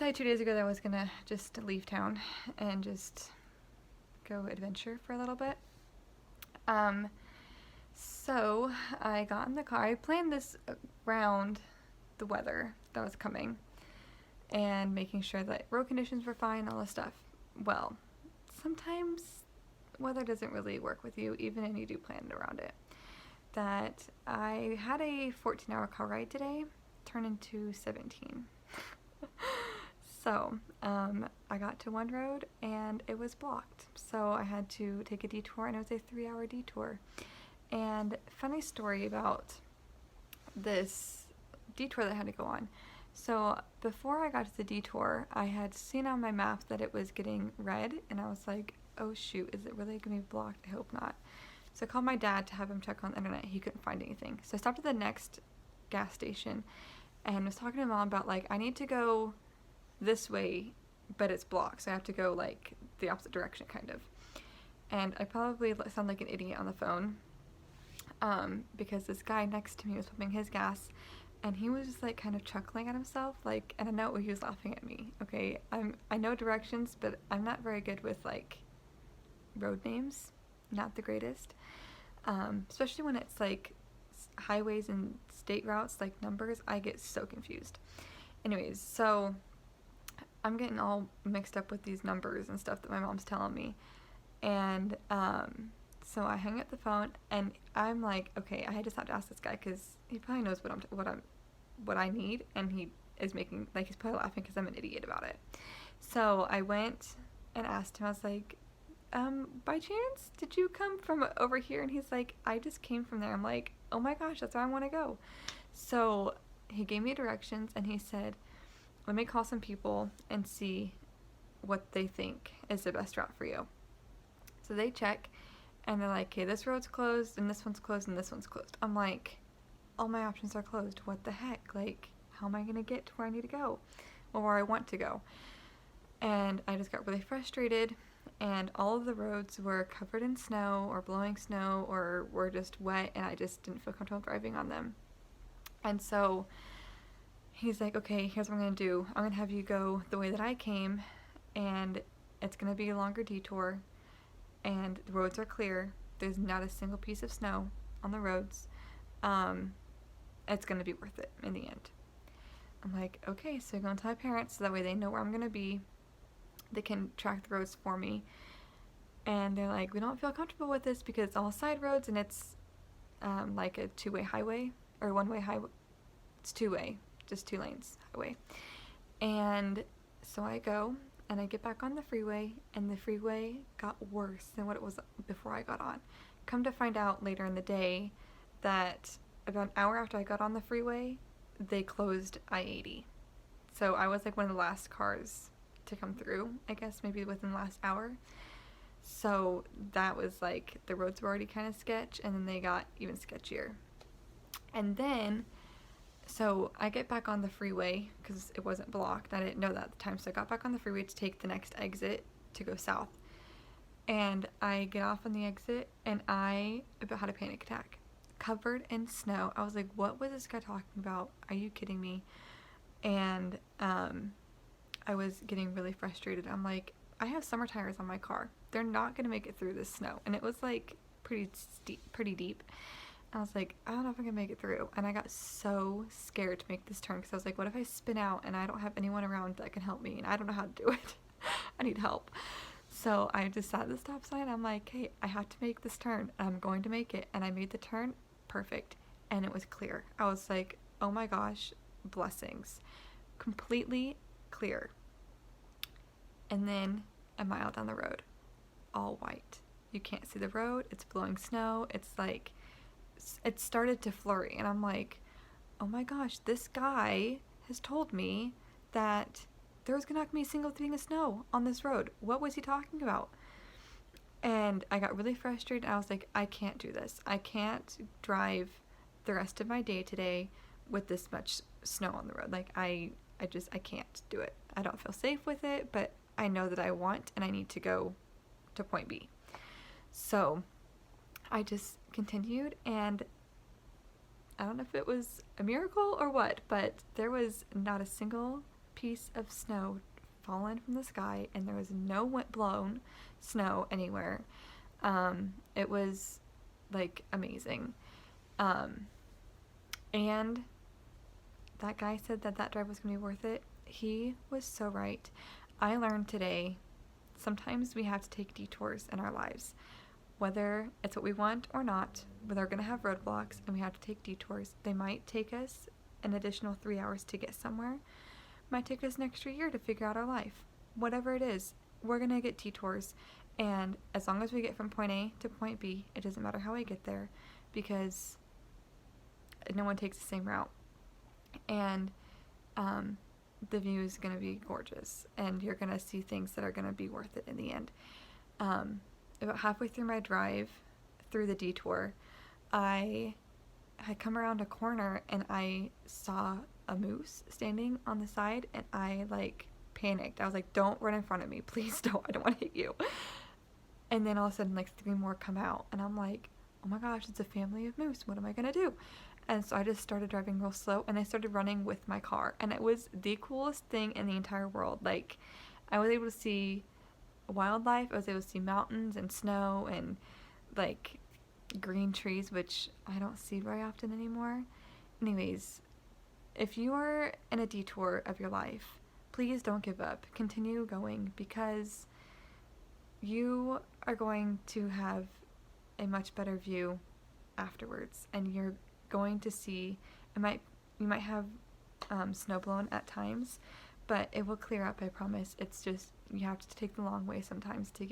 decided 2 days ago that I was gonna just leave town and just go adventure for a little bit. Um, so I got in the car. I planned this around the weather that was coming and making sure that road conditions were fine, all this stuff. Well, sometimes weather doesn't really work with you, even if you do plan it around it. That I had a 14-hour car ride today, turn into 17. So, I got to one road and it was blocked. So I had to take a detour, and it was a 3-hour detour. And funny story about this detour that I had to go on. So before I got to the detour, I had seen on my map that it was getting red, and I was like, oh shoot, is it really gonna be blocked? I hope not. So I called my dad to have him check on the internet. He couldn't find anything. So I stopped at the next gas station and was talking to mom about, like, I need to go this way, but it's blocked, so I have to go like the opposite direction, kind of. And I probably sound like an idiot on the phone, because this guy next to me was pumping his gas, and he was just like kind of chuckling at himself, like, and I know he was laughing at me. Okay, I know directions, but I'm not very good with like road names, not the greatest, especially when it's like highways and state routes, like numbers. I get so confused. Anyways, so I'm getting all mixed up with these numbers and stuff that my mom's telling me. And so I hang up the phone, and I'm like, okay, I just have to ask this guy, because he probably knows what I need, and he is making, like, he's probably laughing because I'm an idiot about it. So I went and asked him. I was like, by chance, did you come from over here? And he's like, I just came from there. I'm like, oh my gosh, that's where I want to go. So he gave me directions, and he said, let me call some people and see what they think is the best route for you. So they check, and they're like, okay, this road's closed, and this one's closed, and this one's closed. I'm like, all my options are closed. What the heck? Like, how am I going to get to where I need to go? Or where I want to go? And I just got really frustrated, and all of the roads were covered in snow, or blowing snow, or were just wet, and I just didn't feel comfortable driving on them. And so he's like, okay, here's what I'm going to do. I'm going to have you go the way that I came, and it's going to be a longer detour, and the roads are clear. There's not a single piece of snow on the roads. It's going to be worth it in the end. I'm like, okay, so I'm going to tell my parents so that way they know where I'm going to be. They can track the roads for me. And they're like, we don't feel comfortable with this because it's all side roads, and it's like a two-way highway, or one-way highway. It's two-way. Just 2 lanes highway. And so I go, and I get back on the freeway, and the freeway got worse than what it was before I got on. Come to find out later in the day that about an hour after I got on the freeway, they closed I-80. So I was like one of the last cars to come through, I guess maybe within the last hour. So that was like, the roads were already kind of sketch, and then they got even sketchier. And then so I get back on the freeway because it wasn't blocked. I didn't know that at the time. So I got back on the freeway to take the next exit to go south. And I get off on the exit, and I about had a panic attack. Covered in snow. I was like, what was this guy talking about? Are you kidding me? And I was getting really frustrated. I'm like, I have summer tires on my car. They're not going to make it through this snow. And it was like pretty deep. I was like, I don't know if I can make it through. And I got so scared to make this turn because I was like, what if I spin out and I don't have anyone around that can help me, and I don't know how to do it? I need help. So I just sat at the stop sign. I'm like, hey, I have to make this turn. I'm going to make it. And I made the turn perfect. And it was clear. I was like, oh my gosh, blessings. Completely clear. And then a mile down the road, all white. You can't see the road. It's blowing snow. It's like, it started to flurry, and I'm like, oh my gosh, this guy has told me that there was not gonna be a single thing of snow on this road. What was he talking about? And I got really frustrated. I was like, I can't do this. I can't drive the rest of my day today with this much snow on the road. Like, I can't do it. I don't feel safe with it, but I know that I want and I need to go to point B. So I just continued, and I don't know if it was a miracle or what, but there was not a single piece of snow fallen from the sky, and there was no wind blown snow anywhere. It was like amazing. And that guy said that that drive was going to be worth it. He was so right. I learned today sometimes we have to take detours in our lives. Whether it's what we want or not, they're going to have roadblocks and we have to take detours. They might take us an additional 3 hours to get somewhere. Might take us an extra year to figure out our life. Whatever it is, we're going to get detours. And as long as we get from point A to point B, it doesn't matter how we get there, because no one takes the same route. And the view is going to be gorgeous, and you're going to see things that are going to be worth it in the end. About halfway through my drive through the detour, I had come around a corner and I saw a moose standing on the side, and I like panicked. I was like, don't run in front of me, please don't, I don't want to hit you. And then all of a sudden, like 3 more come out, and I'm like, oh my gosh, it's a family of moose, what am I gonna do? And so I just started driving real slow, and I started running with my car, and it was the coolest thing in the entire world. Like, I was able to see wildlife, I was able to see mountains and snow and like green trees, which I don't see very often anymore. Anyways, if you are in a detour of your life, please don't give up. Continue going, because you are going to have a much better view afterwards, and you're going to see, you might have snow blown at times, but it will clear up, I promise. It's just, you have to take the long way sometimes to get